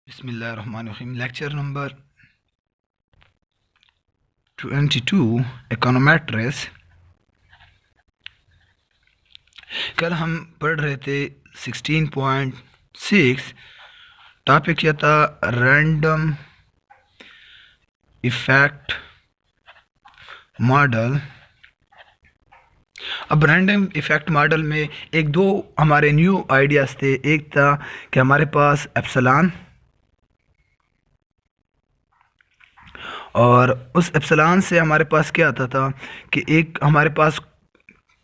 बिस्मिल्लाहिर्रहमानिर्रहीम। Lecture number 22 econometrics. कल हम पढ़ रहे थे 16.6। टॉपिक क्या था? Random effect model. अब रैंडम इफेक्ट मॉडल में एक दो हमारे न्यू आइडियाज़ थे। एक था कि हमारे पास एप्सिलॉन, और उस एप्सिलॉन से हमारे पास क्या आता था कि एक हमारे पास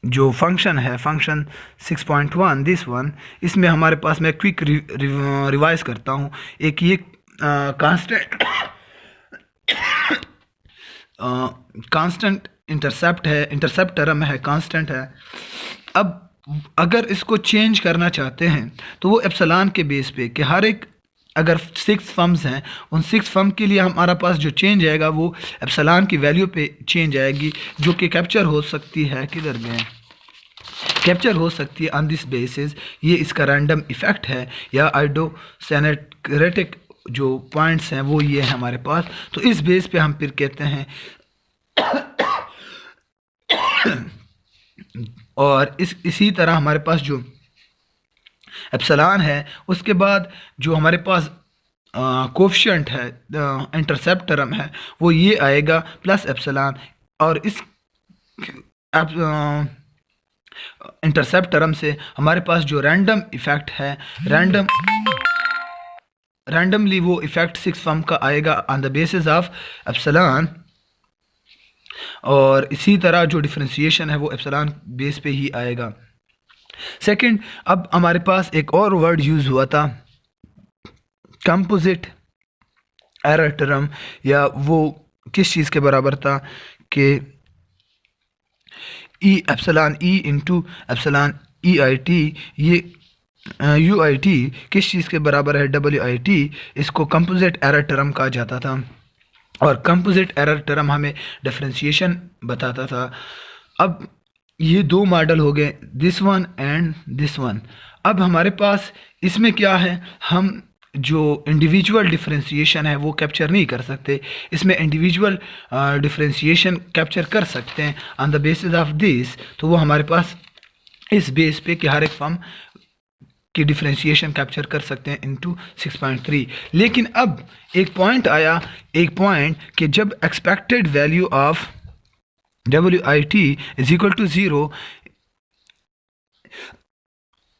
जो फंक्शन है, फंक्शन 6.1 दिस वन, इसमें हमारे पास, मैं क्विक रिवाइज करता हूँ। एक ये कांस्टेंट कांस्टेंट इंटरसेप्ट है, इंटरसेप्ट टर्म है, कांस्टेंट है। अब अगर इसको चेंज करना चाहते हैं तो वो एप्सिलॉन के बेस पे कि हर एक, अगर 6 फर्म्स हैं, उन 6 फर्म के लिए हमारा पास जो चेंज आएगा वो एप्सिलॉन की वैल्यू पे चेंज आएगी, जो कि कैप्चर हो सकती है, किधर गए, कैप्चर हो सकती है ऑन दिस बेसिस। ये इसका रैंडम इफेक्ट है, या आइडोसेनेक्रेटिक जो पॉइंट्स हैं वो ये है हमारे पास। तो इस बेस पे हम फिर कहते हैं और इसी तरह हमारे पास जो एप्सिलॉन है, उसके बाद जो हमारे पास कोफिशिएंट है, इंटरसेप्ट टर्म है, वो ये आएगा प्लस एप्सिलॉन। और इस इंटरसेप्ट टर्म से हमारे पास जो रैंडम इफेक्ट है, रैंडमली वो इफेक्ट 6 फर्म का आएगा on the basis of epsilon. और इसी तरह जो डिफरेंशिएशन है वो एप्सिलॉन बेस पे ही आएगा। सेकंड, अब हमारे पास एक और वर्ड यूज हुआ था, कंपोजिट एरर टर्म, या वो किस चीज़ के बराबर था कि e epsilon e into epsilon e i t, ये यू आई टी किस चीज़ के बराबर है? डब्ल्यू आई टी। इसको कंपोजिट एरर टर्म कहा जाता था, और कंपोजिट एरर टर्म हमें डिफरेंशिएशन बताता था। अब ये दो मॉडल हो गए, this one and this one. अब हमारे पास इसमें क्या है, हम जो इंडिविजुअल डिफरेंशिएशन है वो कैप्चर नहीं कर सकते। इसमें इंडिविजुअल डिफरेंशिएशन कैप्चर कर सकते हैं on the basis of this. तो वो हमारे पास इस बेस पे कि हर एक फर्म की डिफरेंशिएशन कैप्चर कर सकते हैं इनटू 6.3। लेकिन अब एक पॉइंट आया, एक पॉइंट कि जब expected value of W I T is equal to 0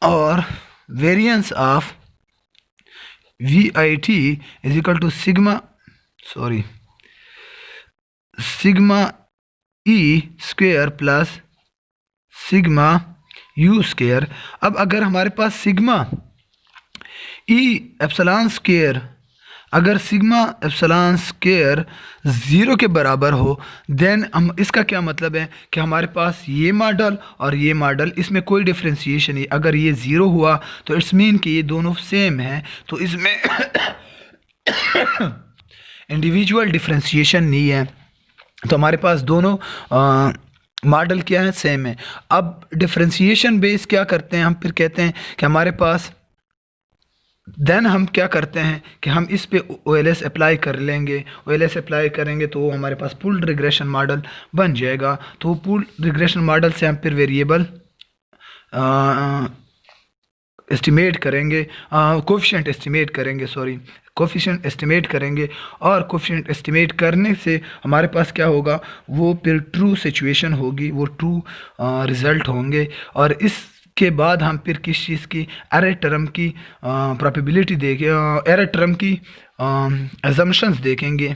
और variance of V I T is equal to sigma E square plus sigma U square. अब अगर हमारे पास सिग्मा ई एप्सिलॉन स्क्वेयर, अगर सिग्मा एप्सिलॉन स्क्वेयर 0 के बराबर हो, then हम, इसका क्या मतलब है कि हमारे पास ये मॉडल और ये मॉडल, इसमें कोई डिफरेंशिएशन नहीं। अगर ये 0 हुआ तो इट्स मीन कि ये दोनों सेम हैं, तो इसमें इंडिविजुअल डिफरेंशिएशन नहीं है। तो हमारे पास दोनों मॉडल क्या है? सेम है। अब डिफरेंशिएशन बेस क्या करते हैं, हम फिर कहते हैं कि हमारे पास, देन हम क्या करते हैं कि हम इस पे OLS अप्लाई कर लेंगे। OLS अप्लाई करेंगे तो वो हमारे पास पूल्ड रिग्रेशन मॉडल बन जाएगा। तो पूल्ड रिग्रेशन मॉडल से हम फिर वेरिएबल एस्टिमेट करेंगे, कोफिशिएंट एस्टिमेट करेंगे, कोफिशिएंट एस्टिमेट करेंगे। और कोफिशिएंट एस्टिमेट करने से हमारे पास क्या होगा, वो फिर ट्रू सिचुएशन होगी, वो ट्रू रिज़ल्ट होंगे। और इसके बाद हम फिर किस चीज़ की, एरर टर्म की प्रोबेबिलिटी देखें, एरर टर्म की एजम्पशंस देखेंगे।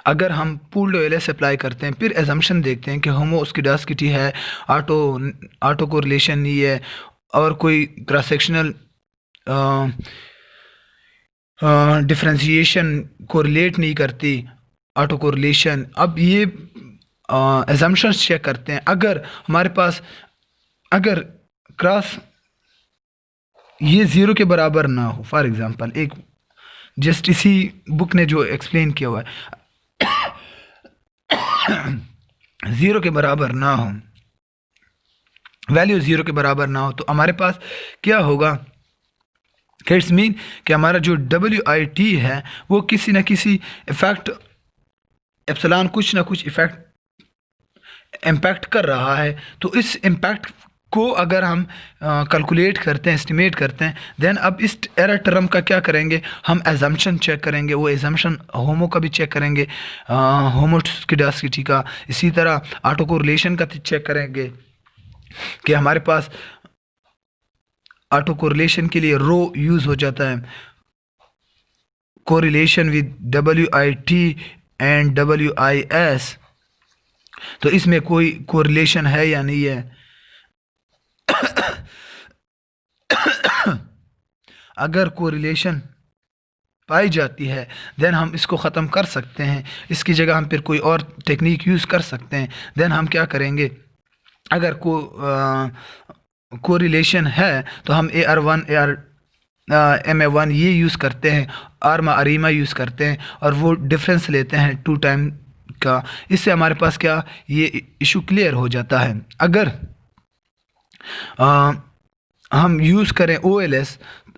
अगर हम पूल्ड OLS अप्लाई करते हैं, फिर एजम्पशन देखते हैं कि होमोस्किडास्किटी है, ऑटो कोरिलेशन नहीं है, और कोई क्रॉस सेक्शनल डिफरेंशिएशन कोरिलेट नहीं करती, ऑटो कोरिलेशन। अब ये एजम्पशंस चेक करते हैं। अगर हमारे पास, अगर क्रॉस ये 0 के बराबर ना हो, फॉर एग्जांपल, एक जस्ट इसी बुक ने जो एक्सप्लेन किया हुआ है, 0 के बराबर ना हो, वैल्यू 0 के बराबर ना हो, तो हमारे पास क्या होगा इट्स मीन कि हमारा जो WIT है वो किसी न किसी इफेक्ट एप्सिलॉन कुछ ना कुछ इम्पैक्ट कर रहा है। तो इस इम्पैक्ट को अगर हम कैलकुलेट करते हैं, एस्टिमेट करते हैं, देन अब इस एरर टर्म का क्या करेंगे, हम एजम्पशन चेक करेंगे। वो एजम्पशन होमो का भी चेक करेंगे, होमोस्किडासिटी का, इसी तरह ऑटो कोरिलेशन का चेक करेंगे कि हमारे पास ऑटो कोरिलेशन के लिए रो यूज़ हो जाता है, correlation with WIT and WIS। तो इसमें कोई कोरिलेशन है या नहीं है। अगर कोरिलेशन पाई जाती है देन हम इसको ख़त्म कर सकते हैं, इसकी जगह हम फिर कोई और टेक्निक यूज़ कर सकते हैं। देन हम क्या करेंगे, अगर कोरिलेशन है तो हम AR1 MA1 ये यूज़ करते हैं, आर्मा अरीमा यूज़ करते हैं और वो डिफरेंस लेते हैं 2 टाइम का। इससे हमारे पास क्या ये इशू क्लियर हो जाता है। अगर हम यूज़ करें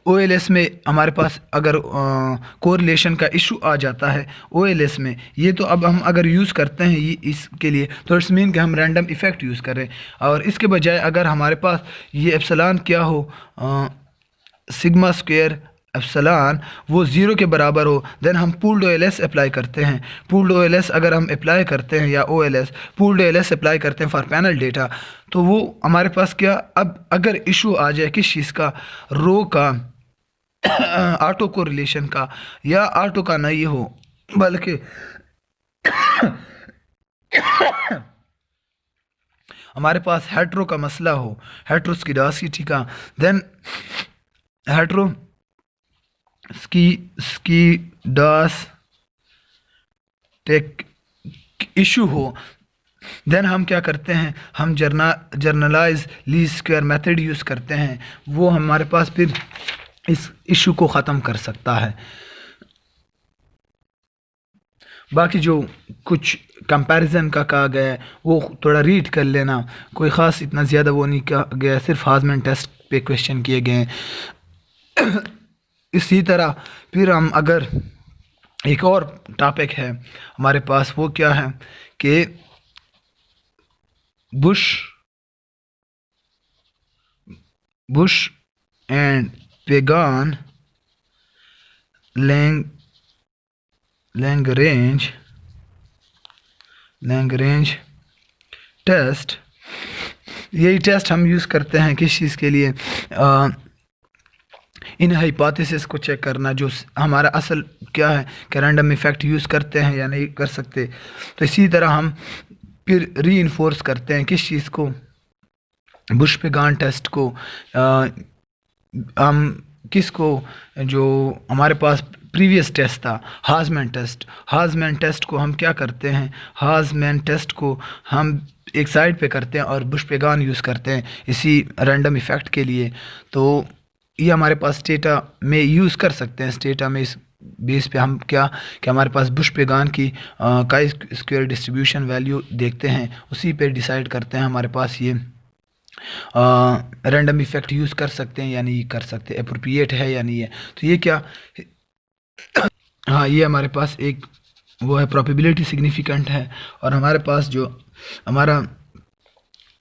OLS में हमारे पास अगर कोरिलेशन का इशू आ जाता है OLS में, ये तो अब हम अगर यूज़ करते हैं ये इसके लिए, तो इट्स मीन कि हम रैंडम इफ़ेक्ट यूज़ करें। और इसके बजाय अगर हमारे पास ये एप्सिलॉन क्या हो, सिग्मा स्क्वायर एप्सिलॉन वो 0 के बराबर हो, देन हम पूल्ड OLS अप्लाई करते हैं। पूल्ड OLS अगर हम अप्लाई करते हैं, या OLS पूल्ड OLS अप्लाई करते हैं फॉर पैनल डेटा, तो वो हमारे पास क्या, अब अगर इशू आ जाए किस चीज़ का, रो का, ऑटो कोरिलेशन का, या ऑटो का नहीं हो बल्कि हमारे पास हेट्रो का मसला हो, हेट्रोस्किडासिटी का, देन हेट्रोस्किडास्टिक इशू हो, देन हम क्या करते हैं, हम generalized least square method use करते हैं। वो हमारे पास फिर इस इशू को ख़त्म कर सकता है। बाकी जो कुछ कंपैरिजन का कहा गया है वो थोड़ा रीड कर लेना, कोई ख़ास इतना ज़्यादा वो नहीं कहा गया, सिर्फ हाजमैन टेस्ट पे क्वेश्चन किए गए हैं। इसी तरह फिर हम अगर एक और टॉपिक है हमारे पास, वो क्या है कि बुश एंड पेगान लैग्रेंज टेस्ट, यही टेस्ट हम यूज़ करते हैं किस चीज़ के लिए, इन हाइपोथेसिस को चेक करना, जो हमारा असल क्या है कि रैंडम इफ़ेक्ट यूज़ करते हैं या नहीं कर सकते। तो इसी तरह हम फिर रीइंफोर्स करते हैं किस चीज़ को, बुश पेगान टेस्ट को। हम किसको, जो हमारे पास प्रीवियस टेस्ट था हाजमैन टेस्ट को हम क्या करते हैं, हाजमैन टेस्ट को हम एक साइड पे करते हैं और बुश पेगान यूज़ करते हैं इसी रैंडम इफ़ेक्ट के लिए। तो ये हमारे पास स्टेटा में यूज़ कर सकते हैं। स्टेटा में इस बेस पे हम क्या कि हमारे पास बुश पेगान की काई स्क्वायर डिस्ट्रीब्यूशन वैल्यू देखते हैं, उसी पे डिसाइड करते हैं हमारे पास ये रैंडम इफ़ेक्ट यूज़ कर सकते हैं या नहीं कर सकते, अप्रोप्रिएट है या नहीं है। तो ये क्या हाँ, ये हमारे पास एक वो है, प्रोबेबिलिटी सिग्निफिकेंट है। और हमारे पास जो हमारा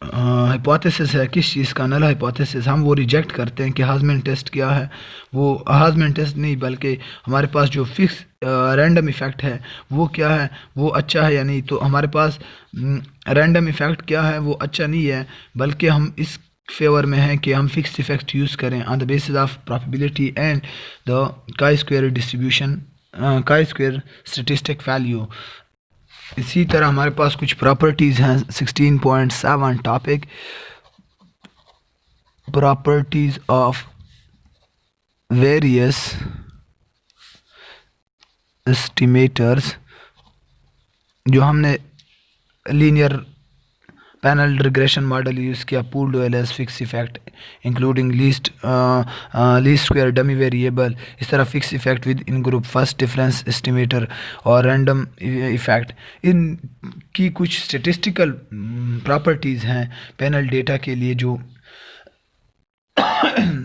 हाइपोथेसिस है किस चीज़ का, नल हाइपोथेसिस, हम वो रिजेक्ट करते हैं कि हाजमैन टेस्ट क्या है, वो हाजमैन टेस्ट नहीं बल्कि हमारे पास जो फिक्स रैंडम इफ़ेक्ट है वो क्या है, वो अच्छा है या नहीं। तो हमारे पास रैंडम इफ़ेक्ट क्या है, वो अच्छा नहीं है, बल्कि हम इस फेवर में हैं कि हम फिक्स्ड इफ़ेक्ट यूज़ करें on the basis of probability and the chi square distribution, chi square statistic value. इसी तरह हमारे पास कुछ प्रॉपर्टीज़ हैं 16.7 topic, properties of various estimators, जो हमने linear panel regression model use किया, pooled OLS, fix effect including least square dummy variable, इस तरह fix effect within group, first difference estimator और रैंडम इफेक्ट, इन की कुछ स्टेटिस्टिकल प्रॉपर्टीज़ हैं पैनल डेटा के लिए जो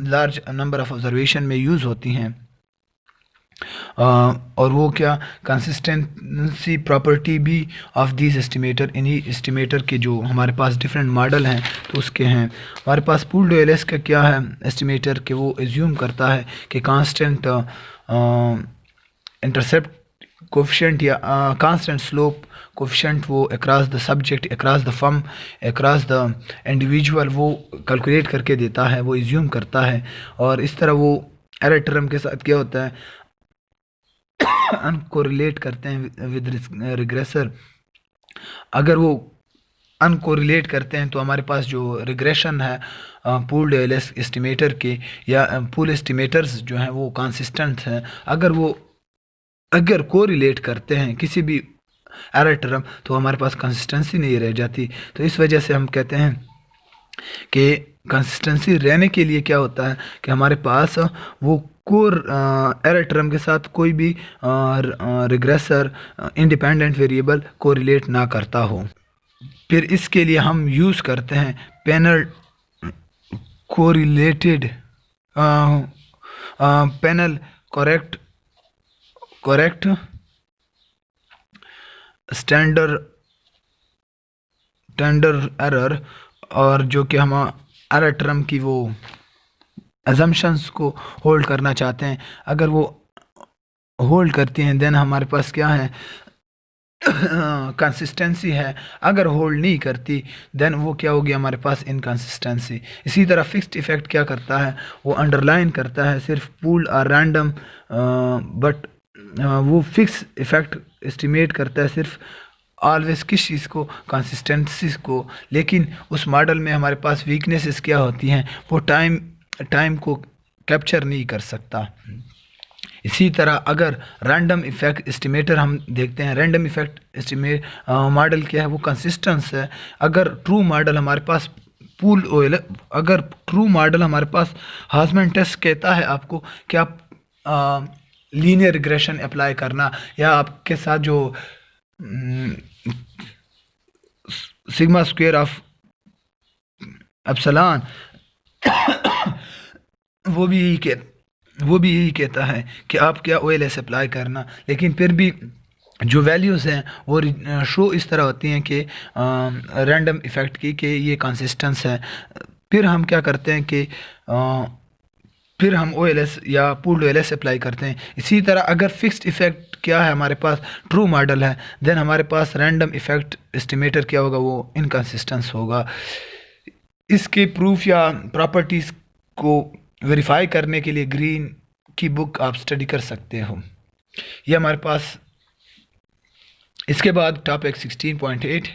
लार्ज नंबर ऑफ ऑब्जर्वेशन में यूज़ होती हैं। और वो क्या, कंसिस्टेंसी प्रॉपर्टी भी ऑफ दीज एस्टिमेटर, इन्हीं एस्टिमेटर के जो हमारे पास डिफरेंट मॉडल हैं तो उसके हैं। हमारे पास पूल्ड ओएलएस का क्या है एस्टिमेटर कि वो एज्यूम करता है कि कांस्टेंट इंटरसेप्ट कोफिशिएंट या कांस्टेंट स्लोप कोफिशिएंट वो across the subject, across the firm, across the individual वो कैलकुलेट करके देता है, वो एज्यूम करता है। और इस तरह वो एरर टर्म के साथ क्या होता है, अनकोरिलेट करते हैं विद रिग्रेसर। अगर वो अनकोरिलेट करते हैं तो हमारे पास जो रिग्रेशन है पूल्ड ओएलएस एस्टिमेटर के या पूल एस्टिमेटर्स जो हैं वो कंसिस्टेंट हैं। अगर कोरिलेट करते हैं किसी भी एरर टर्म तो हमारे पास कंसिस्टेंसी नहीं रह जाती। तो इस वजह से हम कहते हैं कि कंसिस्टेंसी रहने के लिए क्या होता है कि हमारे पास वो कोर एरर टर्म के साथ कोई भी रिग्रेसर इंडिपेंडेंट वेरिएबल कोरिलेट ना करता हो। फिर इसके लिए हम यूज़ करते हैं panel correlated panel correct standard error, और जो कि हम एरर टर्म की वो अजम्पशंस को होल्ड करना चाहते हैं। अगर वो होल्ड करती हैं देन हमारे पास क्या है कंसिस्टेंसी है। अगर होल्ड नहीं करती देन वो क्या होगी हमारे पास इनकंसिस्टेंसी। इसी तरह फिक्स्ड इफेक्ट क्या करता है, वो अंडरलाइन करता है सिर्फ पूल और रैंडम, बट वो फिक्स इफेक्ट एस्टिमेट करता है सिर्फ ऑलवेज किस चीज़ को, कंसिस्टेंसीज को। लेकिन उस मॉडल में हमारे पास वीकनेसेस क्या होती हैं, वो टाइम को कैप्चर नहीं कर सकता। इसी तरह अगर रैंडम इफेक्ट एस्टिमेटर हम देखते हैं, रैंडम इफेक्ट एस्टिमेट मॉडल क्या है, वो कंसिस्टेंस है। अगर ट्रू मॉडल हमारे पास पूल ओएल, अगर ट्रू मॉडल हमारे पास हासमैन टेस्ट कहता है आपको कि आप लीनियर रिग्रेशन अप्लाई करना, या आपके साथ जो सिग्मा स्क्वायर ऑफ एप्सिलॉन वो भी यही कहता है कि आप क्या ओएलएस अप्लाई करना। लेकिन फिर भी जो वैल्यूज़ हैं वो शो इस तरह होती हैं कि रैंडम इफ़ेक्ट की कि ये कंसिस्टेंस है। फिर हम क्या करते हैं कि फिर हम ओएलएस या पूल्ड ओएलएस अप्लाई करते हैं। इसी तरह अगर फिक्स्ड इफेक्ट क्या है हमारे पास ट्रू मॉडल है देन हमारे पास रैंडम इफेक्ट एस्टिमेटर क्या होगा, वो इनकंसिस्टेंस होगा। इसके प्रूफ या प्रॉपर्टीज़ को वेरीफाई करने के लिए ग्रीन की बुक आप स्टडी कर सकते हो। ये हमारे पास। इसके बाद टॉपिक 16.8